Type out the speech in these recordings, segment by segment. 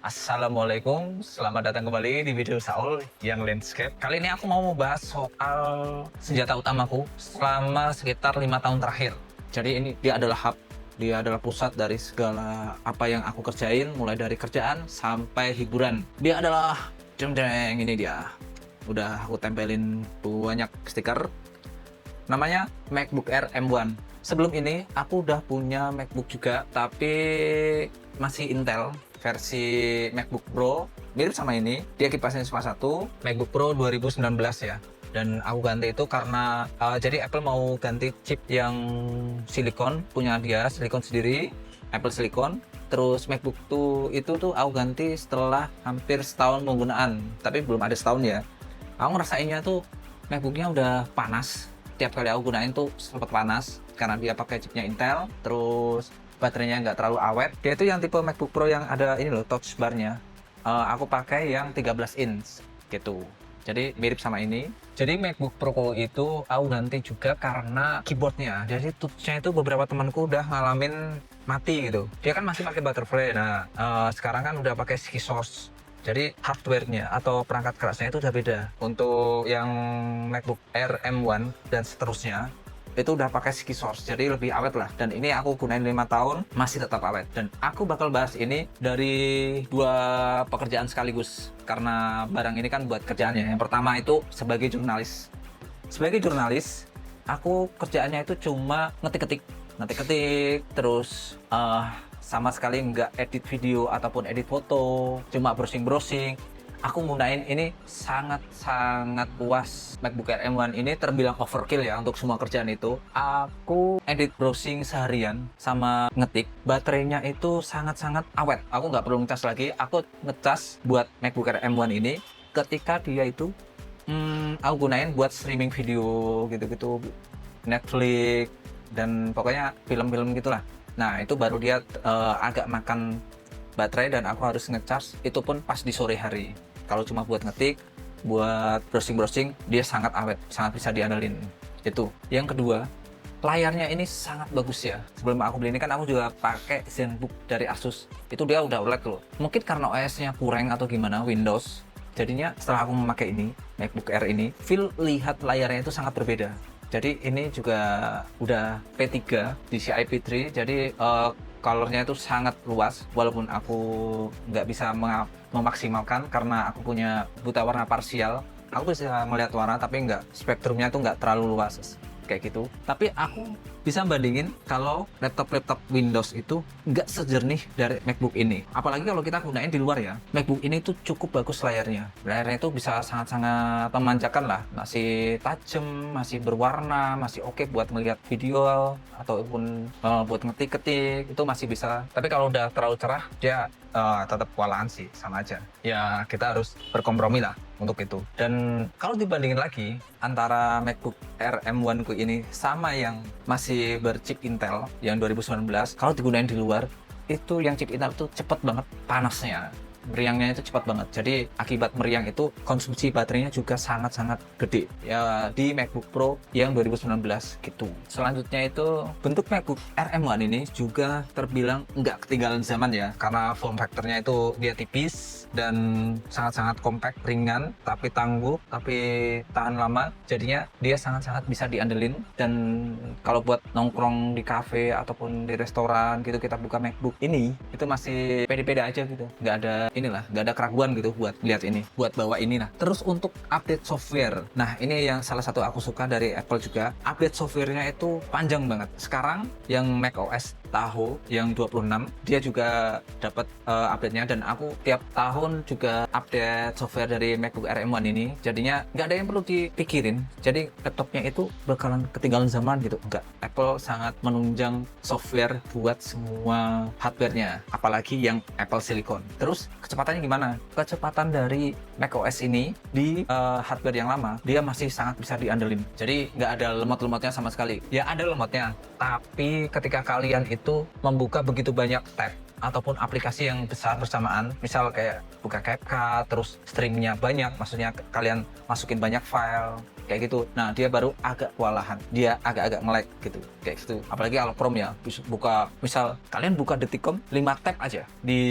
Assalamualaikum, selamat datang kembali di video Saul yang landscape. Kali ini aku mau membahas soal senjata utamaku selama sekitar 5 tahun terakhir. Jadi ini dia adalah hub, dia adalah pusat dari segala apa yang aku kerjain, mulai dari kerjaan sampai hiburan. Dia adalah jeng-jeng, ini dia. Udah aku tempelin banyak stiker. Namanya MacBook Air M1. Sebelum ini aku udah punya MacBook juga, tapi masih Intel versi MacBook Pro, mirip sama ini. Dia kipasnya cuma satu, MacBook Pro 2019 ya. Dan aku ganti itu karena jadi Apple mau ganti chip yang silikon, punya dia silikon sendiri, Apple Silicon. Terus MacBook itu tuh aku ganti setelah hampir setahun penggunaan, tapi belum ada setahun ya. Aku ngerasainnya tuh MacBooknya udah panas. Tiap kali aku gunain tuh sempat panas karena dia pakai chipnya Intel, terus baterainya nggak terlalu awet. Dia itu yang tipe MacBook Pro yang ada ini loh, touch bar-nya. Aku pakai yang 13 inch gitu. Jadi mirip sama ini. Jadi MacBook Pro itu aku ganti juga karena keyboardnya. Jadi touch-nya itu beberapa temanku udah ngalamin mati gitu. Dia kan masih pakai butterfly. Nah, sekarang kan udah pakai SkiSource. Jadi hardware-nya atau perangkat kerasnya itu udah beda. Untuk yang MacBook Air M1 dan seterusnya itu udah pakai SkiSource, jadi lebih awet lah. Dan ini aku gunain 5 tahun masih tetap awet. Dan aku bakal bahas ini dari dua pekerjaan sekaligus, karena barang ini kan buat kerjaannya. Yang pertama itu sebagai jurnalis. Sebagai jurnalis, aku kerjaannya itu cuma ngetik-ngetik, terus sama sekali nggak edit video ataupun edit foto, cuma browsing-browsing. Aku gunain ini sangat-sangat puas. MacBook Air M1 ini terbilang overkill ya untuk semua kerjaan itu. Aku edit browsing seharian sama ngetik, baterainya itu sangat-sangat awet. Aku nggak perlu ngecas lagi, aku ngecas buat MacBook Air M1 ini ketika dia itu aku gunain buat streaming video gitu-gitu, Netflix, dan pokoknya film-film gitulah. Nah, itu baru dia agak makan baterai dan aku harus ngecas, itu pun pas di sore hari. Kalau cuma buat ngetik, buat browsing-browsing, dia sangat awet, sangat bisa diandalin. Itu. Yang kedua, layarnya ini sangat bagus ya. Sebelum aku beli ini kan aku juga pakai ZenBook dari Asus. Itu dia udah OLED loh. Mungkin karena OS-nya kurang atau gimana, Windows. Jadinya setelah aku memakai ini, MacBook Air ini, feel lihat layarnya itu sangat berbeda. Jadi ini juga udah P3 DCI P3, jadi colornya itu sangat luas, walaupun aku nggak bisa memaksimalkan karena aku punya buta warna parsial. Aku bisa melihat warna tapi nggak, spektrumnya itu nggak terlalu luas kayak gitu. Tapi aku bisa bandingin kalau laptop Windows itu nggak sejernih dari MacBook ini. Apalagi kalau kita gunain di luar ya, MacBook ini tuh cukup bagus layarnya. Layarnya itu bisa sangat-sangat memanjakan lah, masih tajam, masih berwarna, masih oke buat melihat video ataupun buat ngetik-ketik, itu masih bisa. Tapi kalau udah terlalu cerah, dia tetap kewalahan sih, sama aja. Ya kita harus berkompromi lah untuk itu. Dan kalau dibandingin lagi antara MacBook Air M1 ku ini sama yang masih berchip Intel yang 2019, kalau digunain di luar, itu yang chip Intel tuh cepet banget panasnya. Meriangnya itu cepat banget. Jadi akibat meriang itu konsumsi baterainya juga sangat-sangat gede. Ya di MacBook Pro yang 2019 gitu. Selanjutnya itu bentuk MacBook Air M1 ini juga terbilang nggak ketinggalan zaman ya. Karena form factornya itu dia tipis dan sangat-sangat compact, ringan, tapi tangguh, tapi tahan lama. Jadinya dia sangat-sangat bisa diandelin. Dan kalau buat nongkrong di cafe ataupun di restoran gitu, kita buka MacBook ini, itu masih pede-pede aja gitu. Nggak ada keraguan gitu buat lihat ini, buat bawa ini. Nah, terus untuk update software, nah ini yang salah satu aku suka dari Apple juga, update softwarenya itu panjang banget. Sekarang yang macOS Tahoe yang 26, dia juga dapat update-nya, dan aku tiap tahun juga update software dari MacBook Air M1 ini. Jadinya nggak ada yang perlu dipikirin, jadi laptopnya itu bakalan ketinggalan zaman gitu. Enggak, Apple sangat menunjang software buat semua hardware-nya, apalagi yang Apple Silicon. Terus kecepatannya gimana? Kecepatan dari macOS ini di hardware yang lama, dia masih sangat bisa diandelin. Jadi nggak ada lemot-lemotnya sama sekali. Ya ada lemotnya, tapi ketika kalian itu membuka begitu banyak tab, ataupun aplikasi yang besar bersamaan, misal kayak buka CapCut, terus streamingnya banyak, maksudnya kalian masukin banyak file, kayak gitu. Nah, dia baru agak kewalahan, dia agak-agak nge-lag gitu, kayak gitu. Apalagi kalau Chrome ya, buka, misal kalian buka detikcom 5 tab aja di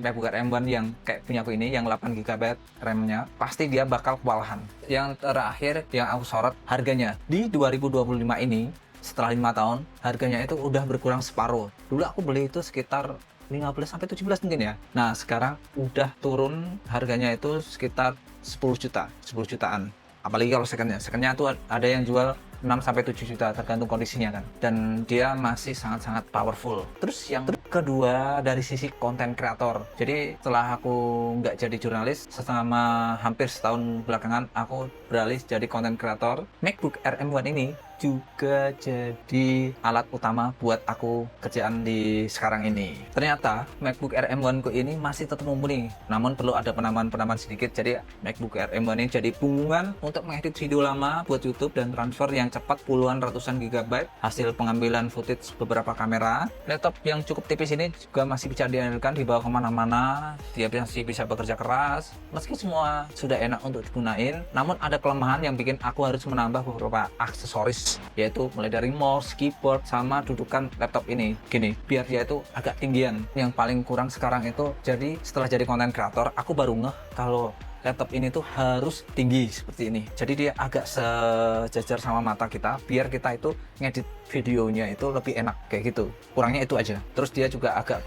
MacBook Air M1 yang kayak punya aku ini, yang 8 GB RAM-nya, pasti dia bakal kewalahan. Yang terakhir yang aku sorot, harganya di 2025 ini, setelah 5 tahun, harganya itu udah berkurang separuh. Dulu aku beli itu sekitar 15-17 mungkin ya. Nah, sekarang udah turun harganya itu sekitar 10 juta, 10 jutaan. Apalagi kalau secondnya tuh ada yang jual 6-7 juta tergantung kondisinya kan. Dan dia masih sangat-sangat powerful. Terus yang kedua dari sisi konten kreator. Jadi setelah aku nggak jadi jurnalis, selama hampir setahun belakangan aku beralih jadi konten kreator. MacBook Air M1 ini juga jadi alat utama buat aku kerjaan di sekarang ini. Ternyata MacBook Air M1 ku ini masih tetap mumpuni, namun perlu ada penambahan sedikit. Jadi MacBook Air M1 ini jadi punggungan untuk mengedit video lama buat YouTube dan transfer yang cepat puluhan ratusan gigabyte, hasil pengambilan footage beberapa kamera. Laptop yang cukup tipis ini juga masih bisa diandalkan dibawa kemana-mana. Dia masih bisa bekerja keras, meski semua sudah enak untuk digunain, namun ada kelemahan yang bikin aku harus menambah beberapa aksesoris, yaitu mulai dari mouse, keyboard, sama dudukan laptop ini. Gini, biar dia itu agak tinggian. Yang paling kurang sekarang itu, jadi setelah jadi konten kreator, aku baru ngeh kalau laptop ini tuh harus tinggi seperti ini. Jadi dia agak sejajar sama mata kita, biar kita itu ngedit videonya itu lebih enak, kayak gitu. Kurangnya itu aja. Terus dia juga agak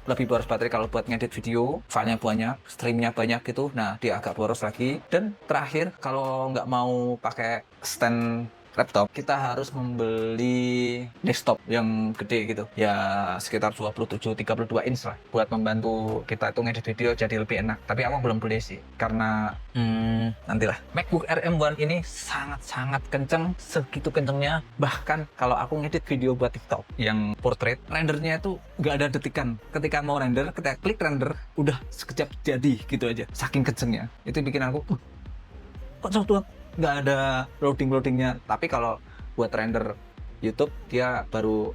lebih boros baterai kalau buat ngedit video, filenya banyak, streamnya banyak gitu. Nah, dia agak boros lagi. Dan terakhir, kalau nggak mau pakai stand laptop, kita harus membeli desktop yang gede gitu ya, sekitar 27-32 inch lah, buat membantu kita itu ngedit video jadi lebih enak. Tapi aku belum beli sih, karena nantilah. MacBook Air M1 ini sangat-sangat kenceng, segitu kencengnya bahkan kalau aku ngedit video buat TikTok yang portrait, rendernya itu nggak ada detikan. Ketika mau render, ketika klik render, udah sekejap jadi gitu aja, saking kencengnya. Itu bikin aku kok cepet, nggak ada loadingnya. Tapi kalau buat render YouTube dia baru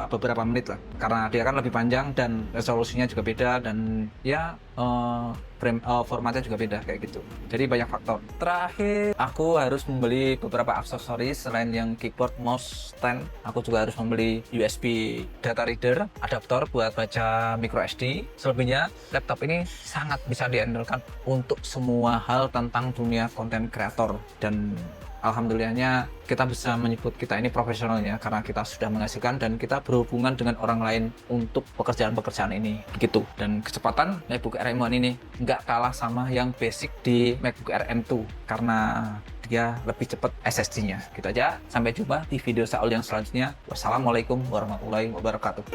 beberapa menit lah, karena dia kan lebih panjang dan resolusinya juga beda, dan ya formatnya juga beda kayak gitu. Jadi banyak faktor. Terakhir, aku harus membeli beberapa aksesoris selain yang keyboard, mouse, stand. Aku juga harus membeli USB data reader, adaptor buat baca micro SD. Selebihnya, laptop ini sangat bisa diandalkan untuk semua hal tentang dunia konten kreator, dan alhamdulillahnya kita bisa menyebut kita ini profesionalnya karena kita sudah menghasilkan dan kita berhubungan dengan orang lain untuk pekerjaan-pekerjaan ini gitu. Dan kecepatan MacBook Air M1 ini nggak kalah sama yang basic di MacBook Air M2 karena dia lebih cepat SSD-nya. Gitu aja, sampai jumpa di video Saul yang selanjutnya. Wassalamualaikum warahmatullahi wabarakatuh.